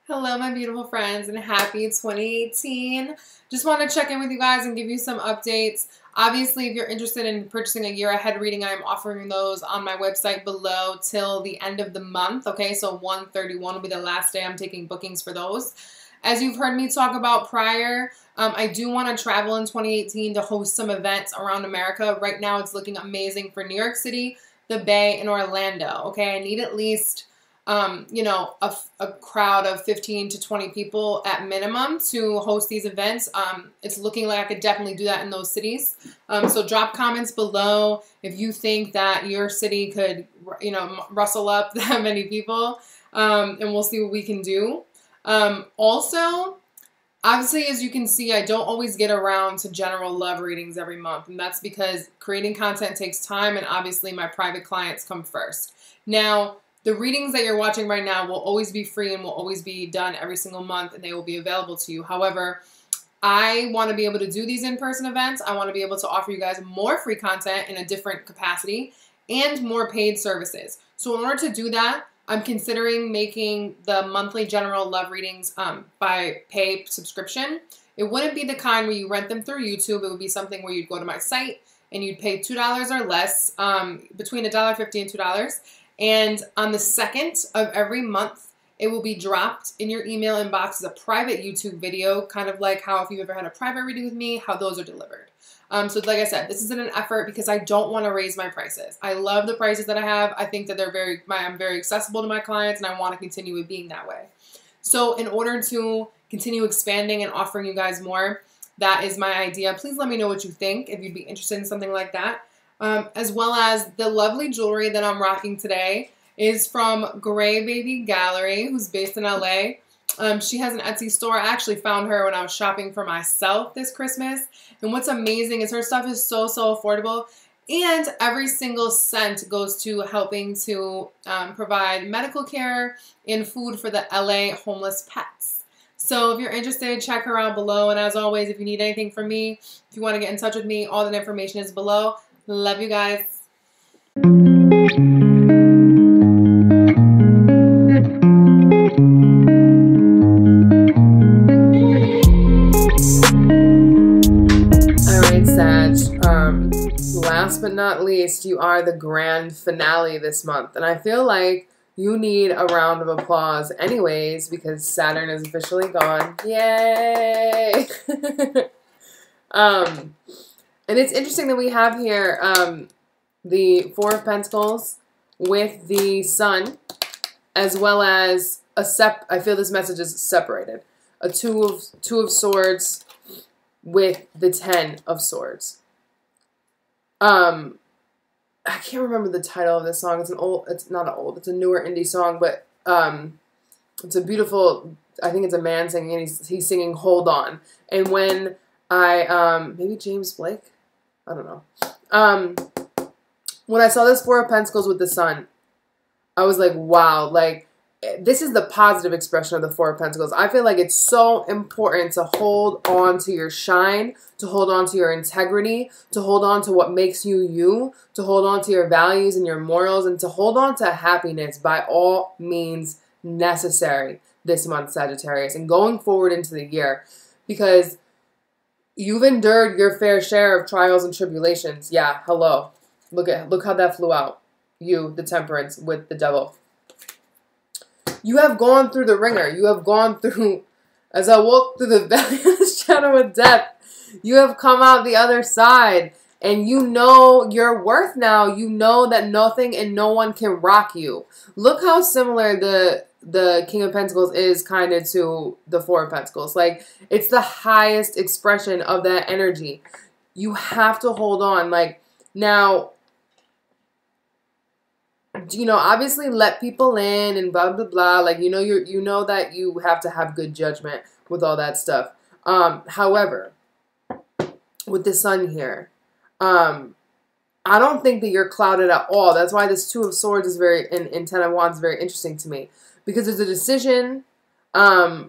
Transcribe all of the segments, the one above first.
Hello, my beautiful friends, and happy 2018. Just want to check in with you guys and give you some updates. Obviously, if you're interested in purchasing a year ahead reading, I'm offering those on my website below till the end of the month. Okay, so 1/31 will be the last day I'm taking bookings for those. As you've heard me talk about prior, I do want to travel in 2018 to host some events around America. Right now, it's looking amazing for New York City, the Bay, and Orlando. Okay, I need at least a crowd of 15 to 20 people at minimum to host these events. It's looking like I could definitely do that in those cities. So drop comments below if you think that your city could, rustle up that many people, and we'll see what we can do. Also, obviously, as you can see, I don't always get around to general love readings every month, and that's because creating content takes time, and obviously my private clients come first. Now, the readings that you're watching right now will always be free and will always be done every single month, and they will be available to you. However, I want to be able to do these in-person events. I want to be able to offer you guys more free content in a different capacity and more paid services. So in order to do that, I'm considering making the monthly general love readings by pay subscription. It wouldn't be the kind where you rent them through YouTube. It would be something where you'd go to my site and you'd pay $2 or less, between $1.50 and $2. And on the 2nd of every month, it will be dropped in your email inbox as a private YouTube video, kind of like how if you've ever had a private reading with me, how those are delivered. So like I said, this isn't an effort because I don't want to raise my prices. I love the prices that I have. I think that I'm very accessible to my clients, and I want to continue it being that way. So in order to continue expanding and offering you guys more, that is my idea. Please let me know what you think if you'd be interested in something like that. As well as the lovely jewelry that I'm rocking today is from Gray Baby Gallery, who's based in LA. She has an Etsy store. I actually found her when I was shopping for myself this Christmas. And what's amazing is her stuff is so affordable. And every single cent goes to helping to provide medical care and food for the LA homeless pets. So if you're interested, check her out below. And as always, if you need anything from me, if you want to get in touch with me, all that information is below. Love you guys. Alright, Sag. Last but not least, you are the grand finale this month. And I feel like you need a round of applause anyways because Saturn is officially gone. Yay! And it's interesting that we have here the Four of Pentacles with the Sun, as well as I feel this message is separated. A two of Swords with the Ten of Swords. I can't remember the title of this song. It's it's a newer indie song, but it's a beautiful, I think it's a man singing, and he's singing Hold On. And when maybe James Blake? I don't know. When I saw this Four of Pentacles with the Sun, I was like, wow, like, this is the positive expression of the Four of Pentacles. I feel like it's so important to hold on to your shine, to hold on to your integrity, to hold on to what makes you you, to hold on to your values and your morals, and to hold on to happiness by all means necessary this month, Sagittarius, and going forward into the year. Because you've endured your fair share of trials and tribulations. Yeah, hello. Look how that flew out. You, the Temperance, with the Devil. You have gone through the ringer. You have gone through, as I walk through the valley of the shadow of death, you have come out the other side. And you know your worth now. You know that nothing and no one can rock you. Look how similar the King of Pentacles is kind of to the Four of Pentacles. Like, it's the highest expression of that energy. You have to hold on. Like, now, obviously let people in and blah, blah, blah. Like, you know that you have to have good judgment with all that stuff. However, with the Sun here, I don't think that you're clouded at all. That's why this Two of Swords is and Ten of Wands is very interesting to me. Because there's a decision that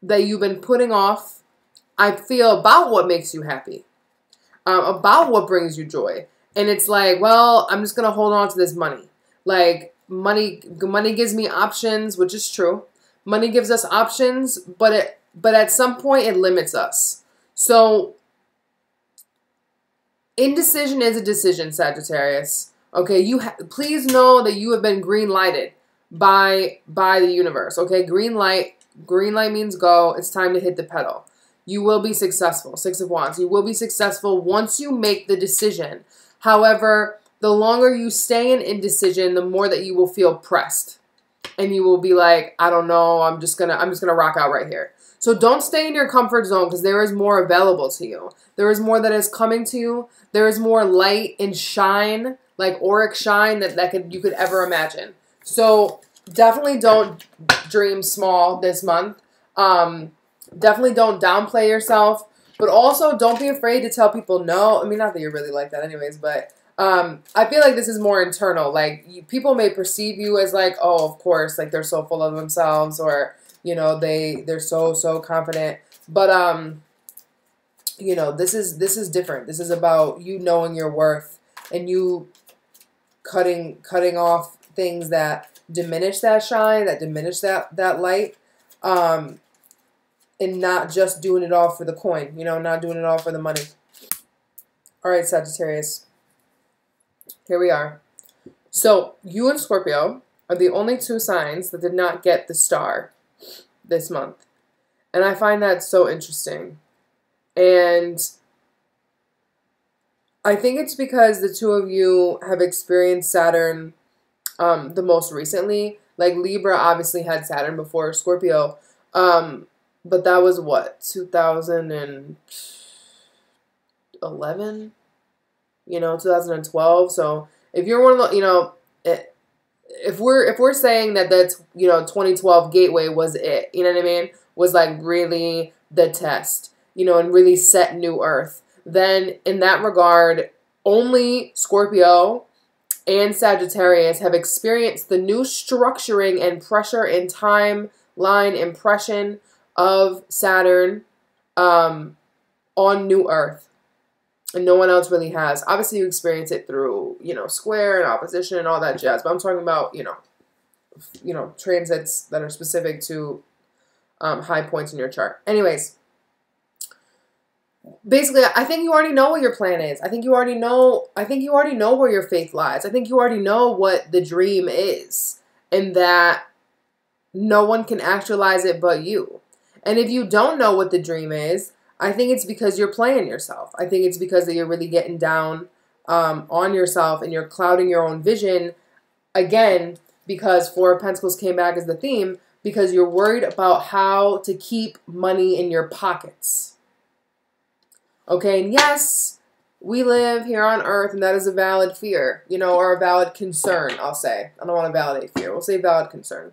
you've been putting off, I feel, about what makes you happy. About what brings you joy. And it's like, well, I'm just going to hold on to this money. Like, money gives me options, which is true. Money gives us options, but at some point it limits us. So indecision is a decision, Sagittarius. Okay, please know that you have been green lighted by the universe. Okay, green light means go. It's time to hit the pedal. You will be successful. Six of Wands. You will be successful once you make the decision. However, the longer you stay in indecision, the more that you will feel pressed. And you will be like, I don't know, I'm just gonna rock out right here. So don't stay in your comfort zone, because there is more available to you. There is more that is coming to you. There is more light and shine, like auric shine that you could ever imagine. So definitely don't dream small this month. Definitely don't downplay yourself, but also don't be afraid to tell people no. I mean, not that you're really like that anyways, but I feel like this is more internal. Like, people may perceive you as like, oh, of course, like they're so full of themselves, or, you know, they're so confident. But, you know, this is different. This is about you knowing your worth and you cutting off things that diminish that shine, that diminish that light. And not just doing it all for the coin, you know, not doing it all for the money. All right, Sagittarius. Here we are. So you and Scorpio are the only two signs that did not get the star this month. And I find that so interesting. And I think it's because the two of you have experienced Saturn the most recently. Like, Libra obviously had Saturn before Scorpio. But that was what, 2011? You know, 2012. So if you're one of the, you know, if we're saying that that's, you know, 2012 Gateway was it, you know what I mean? Was like really the test, you know, and really set new earth. Then in that regard, only Scorpio and Sagittarius have experienced the new structuring and pressure and timeline impression of Saturn on new earth, and no one else really has. Obviously you experience it through, you know, square and opposition and all that jazz, but I'm talking about, you know, transits that are specific to high points in your chart. Anyways, basically, I think you already know what your plan is. I think you already know where your faith lies. I think you already know what the dream is, and that no one can actualize it but you. And if you don't know what the dream is, I think it's because you're playing yourself. I think it's because that you're really getting down on yourself, and you're clouding your own vision. Again, because Four of Pentacles came back as the theme, because you're worried about how to keep money in your pockets. Okay, and yes, we live here on Earth, and that is a valid fear, you know, or a valid concern, I'll say. I don't want to validate fear. We'll say valid concern.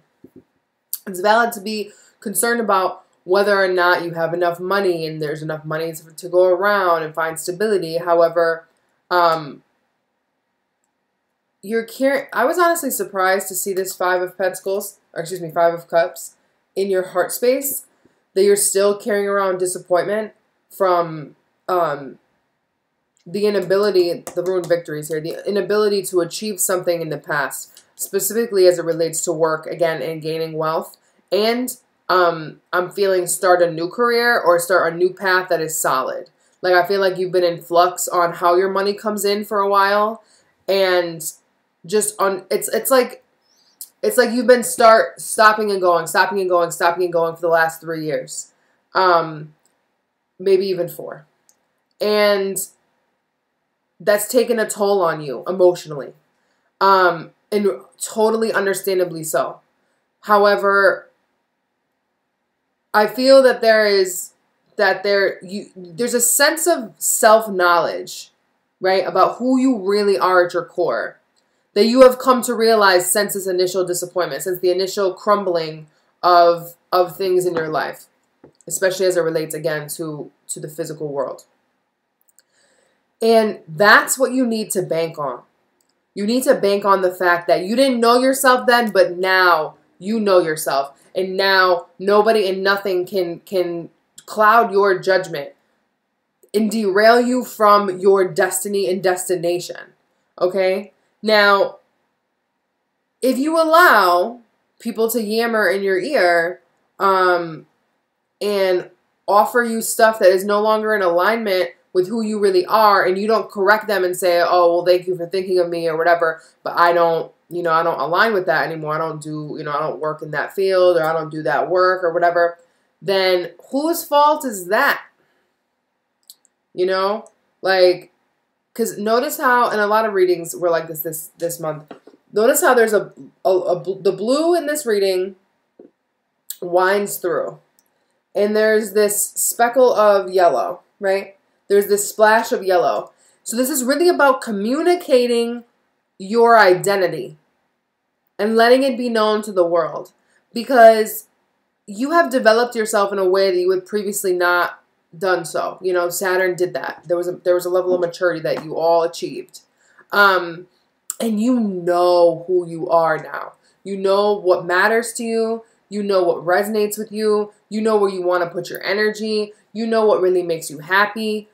It's valid to be concerned about whether or not you have enough money and there's enough money to go around and find stability. However, I was honestly surprised to see this Five of Pentacles, or excuse me, Five of Cups in your heart space, that you're still carrying around disappointment from the inability, the ruined victories here, the inability to achieve something in the past, specifically as it relates to work, again, and gaining wealth. And I'm feeling start a new career or start a new path that is solid. Like, I feel like you've been in flux on how your money comes in for a while, and just on it's like you've been stopping and going for the last 3 years, maybe even 4, and that's taken a toll on you emotionally, and totally understandably so. However, I feel that there's a sense of self-knowledge, right, about who you really are at your core, that you have come to realize since this initial disappointment, since the initial crumbling of things in your life, especially as it relates, again, to the physical world. And that's what you need to bank on. You need to bank on the fact that you didn't know yourself then, but now you know yourself. And now nobody and nothing can cloud your judgment and derail you from your destiny and destination. Okay? Now, if you allow people to yammer in your ear and offer you stuff that is no longer in alignment with who you really are, and you don't correct them and say, oh, well, thank you for thinking of me or whatever, but I don't, you know, I don't align with that anymore. I don't do, you know, I don't work in that field, or I don't do that work or whatever, then whose fault is that? You know, like, because notice how, and a lot of readings were like this month, notice how there's the blue in this reading winds through, and there's this speckle of yellow, right? There's this splash of yellow. So this is really about communicating your identity and letting it be known to the world, because you have developed yourself in a way that you would previously not done so. You know, Saturn did that. There was a level of maturity that you all achieved. And you know who you are now. You know what matters to you. You know what resonates with you. You know where you want to put your energy. You know what really makes you happy.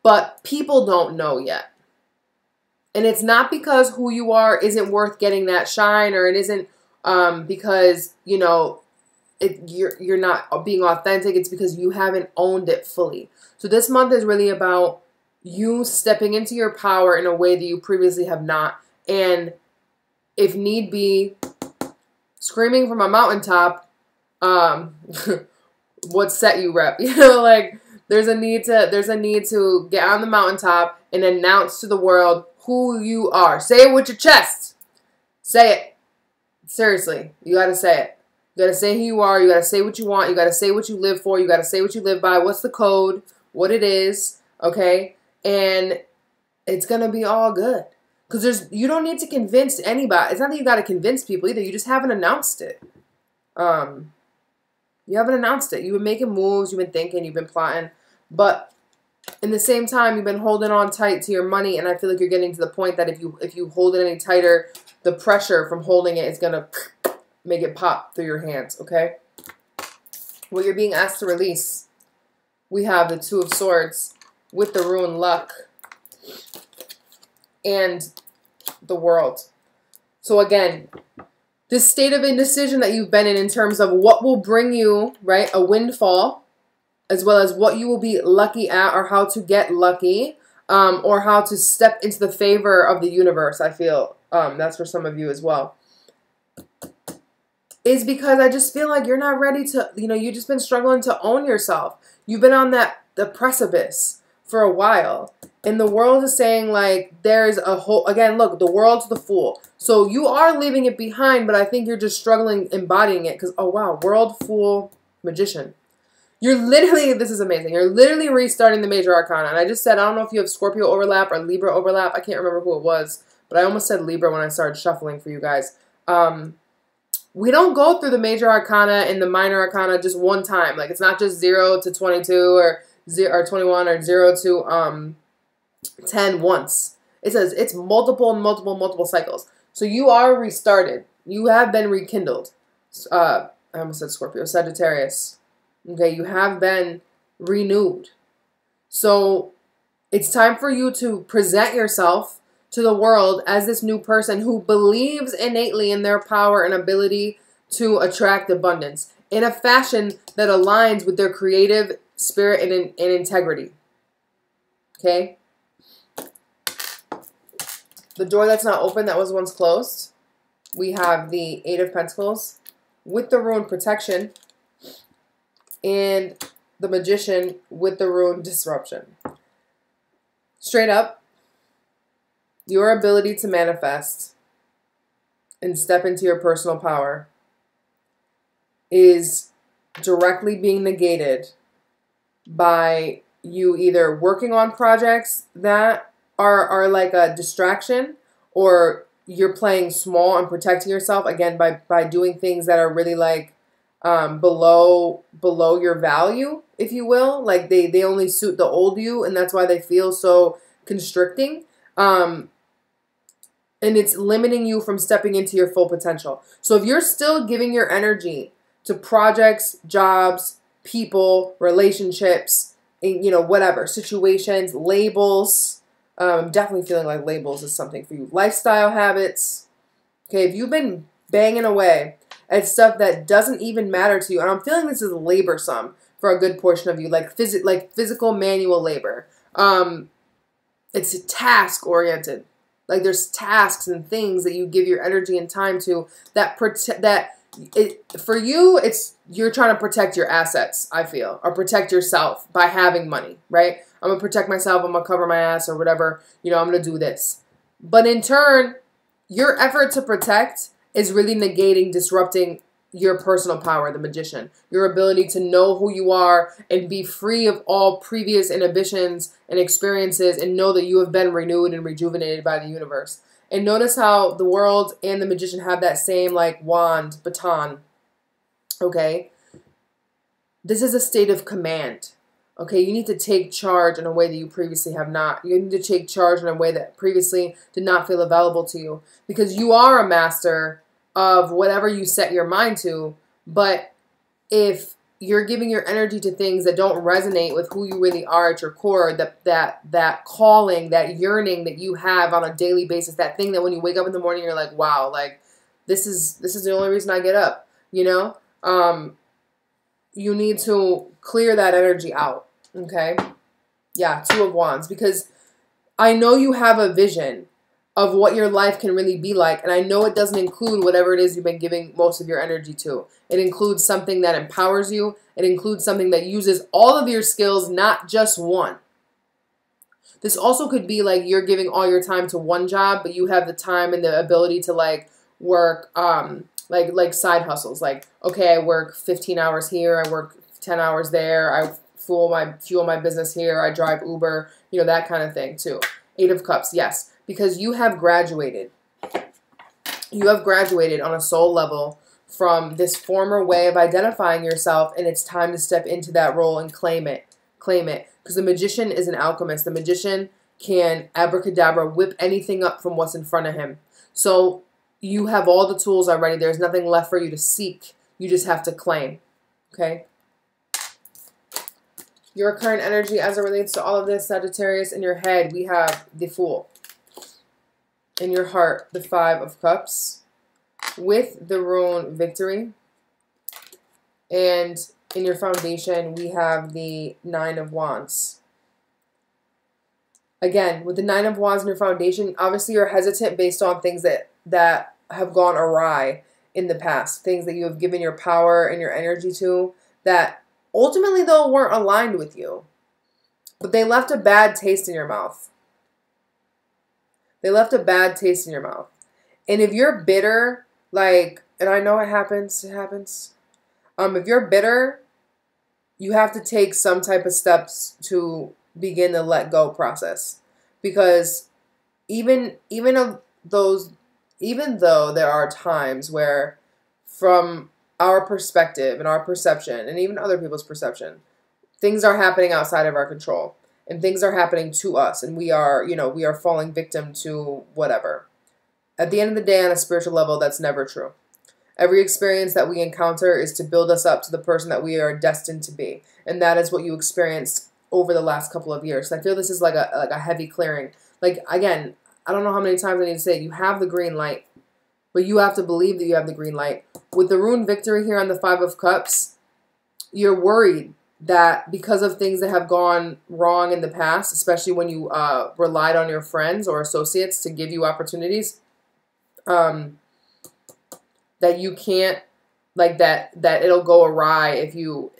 But people don't know yet. And it's not because who you are isn't worth getting that shine, or it isn't because, you know, you're not being authentic. It's because you haven't owned it fully. So this month is really about you stepping into your power in a way that you previously have not. And if need be, screaming from a mountaintop, what set you rep, you know, like there's a need to get on the mountaintop and announce to the world who you are. Say it with your chest. Say it. Seriously, you got to say it. You got to say who you are. You got to say what you want. You got to say what you live for. You got to say what you live by. What's the code? What it is. Okay? And it's going to be all good. Because you don't need to convince anybody. It's not that you got to convince people either. You just haven't announced it. You haven't announced it. You've been making moves. You've been thinking. You've been plotting. But in the same time, you've been holding on tight to your money. And I feel like you're getting to the point that if you hold it any tighter, the pressure from holding it is going to make it pop through your hands. Okay? What you're being asked to release. We have the Two of Swords with the Ruin Luck and the World. So again, this state of indecision that you've been in terms of what will bring you, right, a windfall, as well as what you will be lucky at, or how to get lucky, or how to step into the favor of the universe, I feel. That's for some of you as well. Is because I just feel like you're not ready to, you know, you've just been struggling to own yourself. You've been on the precipice for a while. And the world is saying, like, there's a whole, again, look, the world's the fool. So you are leaving it behind, but I think you're just struggling embodying it. Because, oh, wow, world, fool, magician. You're literally, this is amazing. You're literally restarting the major arcana. And I just said, I don't know if you have Scorpio overlap or Libra overlap. I can't remember who it was. But I almost said Libra when I started shuffling for you guys. We don't go through the major arcana and the minor arcana just one time. Like, it's not just 0 to 22 or 21 or 0 to 10 once. It says it's multiple cycles. So you are restarted. You have been rekindled. I almost said Scorpio. Sagittarius. Okay, you have been renewed. So it's time for you to present yourself to the world as this new person who believes innately in their power and ability to attract abundance in a fashion that aligns with their creative spirit and integrity. Okay? The door that's not open that was once closed. We have the Eight of Pentacles with the Ruin Protection and the Magician with the Ruin Disruption. Straight up, your ability to manifest and step into your personal power is directly being negated by you either working on projects that are like a distraction, or you're playing small and protecting yourself, again, by doing things that are really like below your value, if you will. Like they only suit the old you, and that's why they feel so constricting. And it's limiting you from stepping into your full potential. So if you're still giving your energy to projects, jobs, people, relationships, you know, whatever, situations, labels, definitely feeling like labels is something for you. Lifestyle habits. Okay, if you've been banging away at stuff that doesn't even matter to you. And I'm feeling this is laborsome for a good portion of you, like physical manual labor. It's task oriented. Like there's tasks and things that you give your energy and time to that for you, you're trying to protect your assets, I feel, or protect yourself by having money, right? I'm going to protect myself. I'm going to cover my ass or whatever. You know, I'm going to do this. But in turn, your effort to protect is really negating, disrupting your personal power, the magician, your ability to know who you are and be free of all previous inhibitions and experiences and know that you have been renewed and rejuvenated by the universe. And notice how the world and the magician have that same like wand, baton, okay? This is a state of command, okay? You need to take charge in a way that you previously have not. You need to take charge in a way that previously did not feel available to you because you are a master of whatever you set your mind to, but if you're giving your energy to things that don't resonate with who you really are at your core, that calling, that yearning that you have on a daily basis, that thing that when you wake up in the morning, you're like, wow, like this is the only reason I get up, you know? You need to clear that energy out, okay? Yeah, Two of Wands, because I know you have a vision of what your life can really be like. And I know it doesn't include whatever it is you've been giving most of your energy to. It includes something that empowers you. It includes something that uses all of your skills, not just one. This also could be like you're giving all your time to one job, but you have the time and the ability to like work, like side hustles. Like, okay, I work 15 hours here. I work 10 hours there. I fuel my business here. I drive Uber, you know, that kind of thing too. Eight of Cups, yes. Because you have graduated. You have graduated on a soul level from this former way of identifying yourself, and it's time to step into that role and claim it. Claim it. Because the magician is an alchemist. The magician can abracadabra whip anything up from what's in front of him. So you have all the tools already. There's nothing left for you to seek. You just have to claim. Okay? Your current energy as it relates to all of this, Sagittarius, in your head, we have the Fool. In your heart, the Five of Cups, with the rune Victory. And in your foundation, we have the Nine of Wands. Again, with the Nine of Wands in your foundation, obviously you're hesitant based on things that have gone awry in the past. Things that you have given your power and your energy to that ultimately, though, weren't aligned with you. But they left a bad taste in your mouth. They left a bad taste in your mouth. And if you're bitter, like, and I know it happens. If you're bitter, you have to take some type of steps to begin the let go process. Because even though there are times where from our perspective and our perception and even other people's perception, things are happening outside of our control. And things are happening to us, and we are falling victim to whatever. At the end of the day, on a spiritual level, that's never true. Every experience that we encounter is to build us up to the person that we are destined to be. And that is what you experienced over the last couple of years. I feel this is like a heavy clearing. Like, again, I don't know how many times I need to say it. You have the green light, but you have to believe that you have the green light. With the rune Victory here on the Five of Cups, you're worried that because of things that have gone wrong in the past, especially when you relied on your friends or associates to give you opportunities, that you can't, like that it'll go awry if you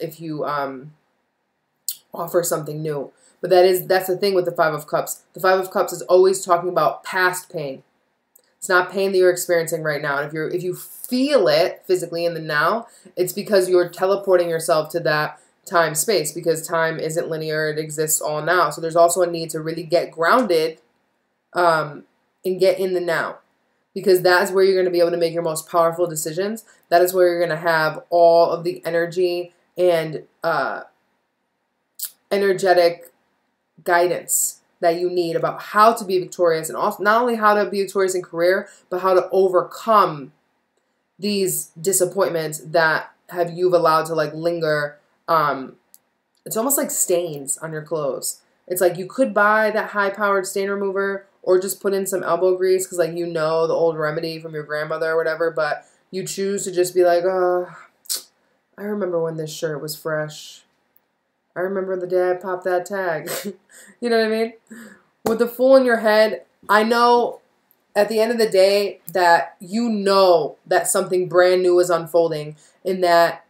offer something new. But that's the thing with the Five of Cups. The Five of Cups is always talking about past pain. It's not pain that you're experiencing right now. And if you feel it physically in the now, it's because you're teleporting yourself to that time space, because time isn't linear. It exists all now. So there's also a need to really get grounded and get in the now, because that's where you're going to be able to make your most powerful decisions. That is where you're going to have all of the energy and energetic guidance that you need about how to be victorious, and also not only how to be victorious in career, but how to overcome these disappointments that you've allowed to like linger. It's almost like stains on your clothes. It's like you could buy that high-powered stain remover or just put in some elbow grease because, like, you know, the old remedy from your grandmother or whatever, but you choose to just be like, oh, I remember when this shirt was fresh. I remember the day I popped that tag. You know what I mean? With the Fool in your head, I know at the end of the day that you know that something brand new is unfolding, and that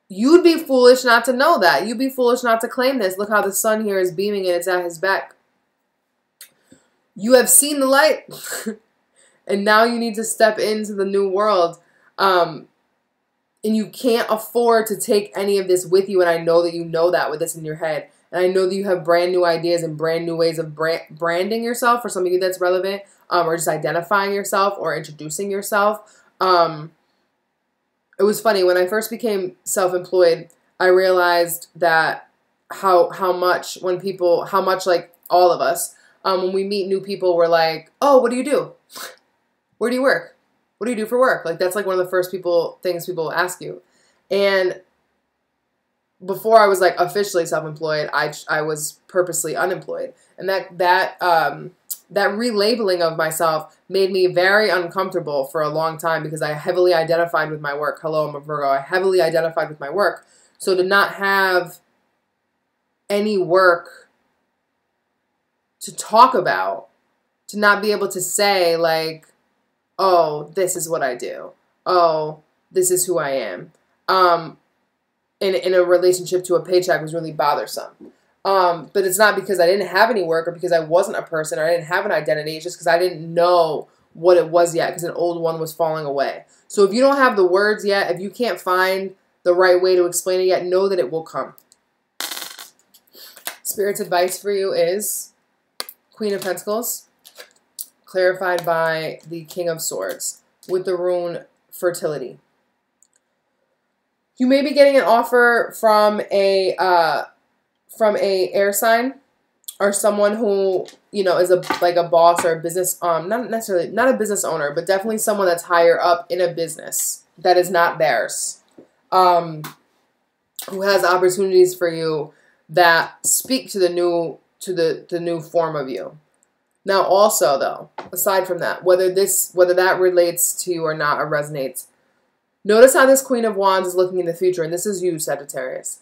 you'd be foolish not to know that. You'd be foolish not to claim this. Look how the sun here is beaming and it's at his back. You have seen the light, and now you need to step into the new world. And you can't afford to take any of this with you, and I know that you know that with this in your head. And I know that you have brand new ideas and brand new ways of branding yourself for some of you that's relevant, or just identifying yourself or introducing yourself. It was funny. When I first became self-employed, I realized that how much like all of us, when we meet new people, we're like, oh, what do you do? Where do you work? What do you do for work? Like, that's like one of the first things people ask you. And before I was like officially self-employed, I was purposely unemployed. And that relabeling of myself made me very uncomfortable for a long time, because I heavily identified with my work. Hello, I'm a Virgo. I heavily identified with my work. So to not have any work to talk about, to not be able to say like, oh, this is what I do. Oh, this is who I am. In a relationship to a paycheck was really bothersome. But it's not because I didn't have any work or because I wasn't a person or I didn't have an identity. It's just because I didn't know what it was yet, because an old one was falling away. So if you don't have the words yet, if you can't find the right way to explain it yet, know that it will come. Spirit's advice for you is Queen of Pentacles, clarified by the King of Swords, with the rune Fertility. You may be getting an offer from a air sign, or someone who, you know, is like a boss or a business, not a business owner, but definitely someone that's higher up in a business that is not theirs, who has opportunities for you that speak to the new form of you. Now, also, though, aside from that, whether that relates to you or not or resonates, notice how this Queen of Wands is looking in the future, and this is you, Sagittarius.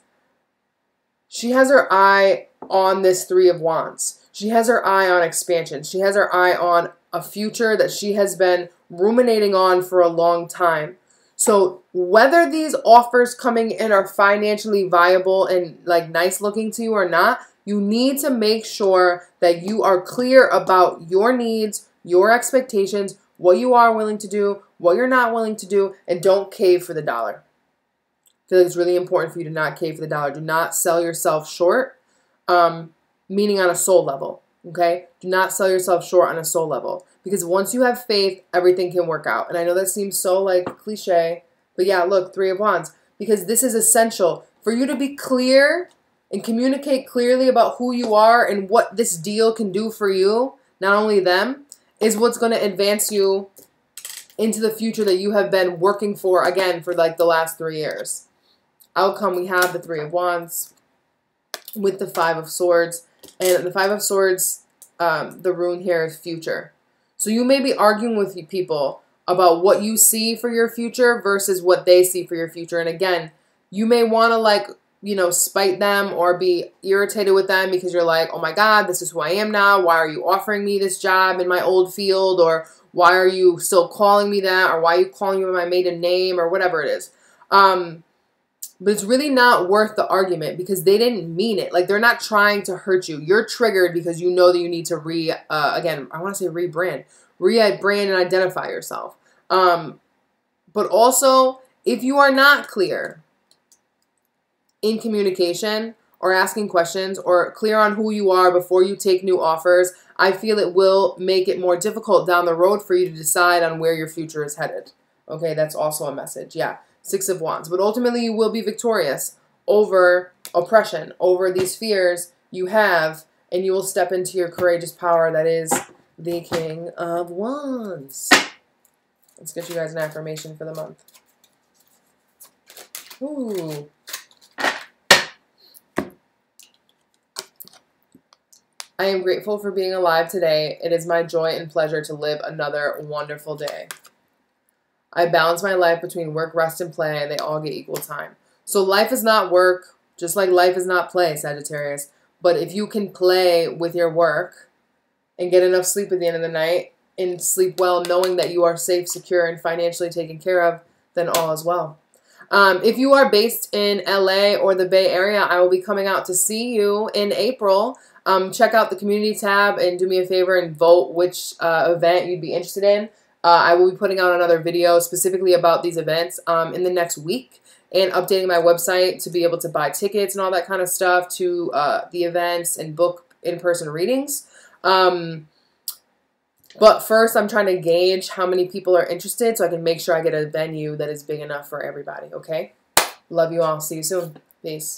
She has her eye on this Three of Wands. She has her eye on expansion. She has her eye on a future that she has been ruminating on for a long time. So whether these offers coming in are financially viable and like nice looking to you or not, you need to make sure that you are clear about your needs, your expectations, what you are willing to do, what you're not willing to do, and don't cave for the dollar. I feel like it's really important for you to not cave for the dollar. Do not sell yourself short, meaning on a soul level, okay? Do not sell yourself short on a soul level, because once you have faith, everything can work out. And I know that seems so like cliche, but yeah, look, Three of Wands, because this is essential for you to be clear and communicate clearly about who you are and what this deal can do for you, not only them, is what's going to advance you into the future that you have been working for, again, for like the last 3 years. Outcome, we have the Three of Wands with the Five of Swords. And the Five of Swords, the rune here is future. So you may be arguing with people about what you see for your future versus what they see for your future. And again, you may want to like, you know, spite them or be irritated with them because you're like, oh my God, this is who I am now. Why are you offering me this job in my old field? Or why are you still calling me that? Or why are you calling me by my maiden name? Or whatever it is. But it's really not worth the argument because they didn't mean it. Like, they're not trying to hurt you. You're triggered because you know that you need to again, I want to say rebrand and identify yourself. But also, if you are not clear in communication or asking questions or clear on who you are before you take new offers, I feel it will make it more difficult down the road for you to decide on where your future is headed. Okay, that's also a message. Yeah, Six of Wands. But ultimately, you will be victorious over oppression, over these fears you have, and you will step into your courageous power that is the King of Wands. Let's get you guys an affirmation for the month. Ooh. I am grateful for being alive today. It is my joy and pleasure to live another wonderful day. I balance my life between work, rest, and play, and they all get equal time. So life is not work, just like life is not play, Sagittarius. But if you can play with your work and get enough sleep at the end of the night and sleep well knowing that you are safe, secure, and financially taken care of, then all is well. If you are based in LA or the Bay Area, I will be coming out to see you in April. Check out the community tab and do me a favor and vote which event you'd be interested in. I will be putting out another video specifically about these events in the next week and updating my website to be able to buy tickets and all that kind of stuff to the events and book in-person readings. But first, I'm trying to gauge how many people are interested so I can make sure I get a venue that is big enough for everybody, okay? Love you all. See you soon. Peace.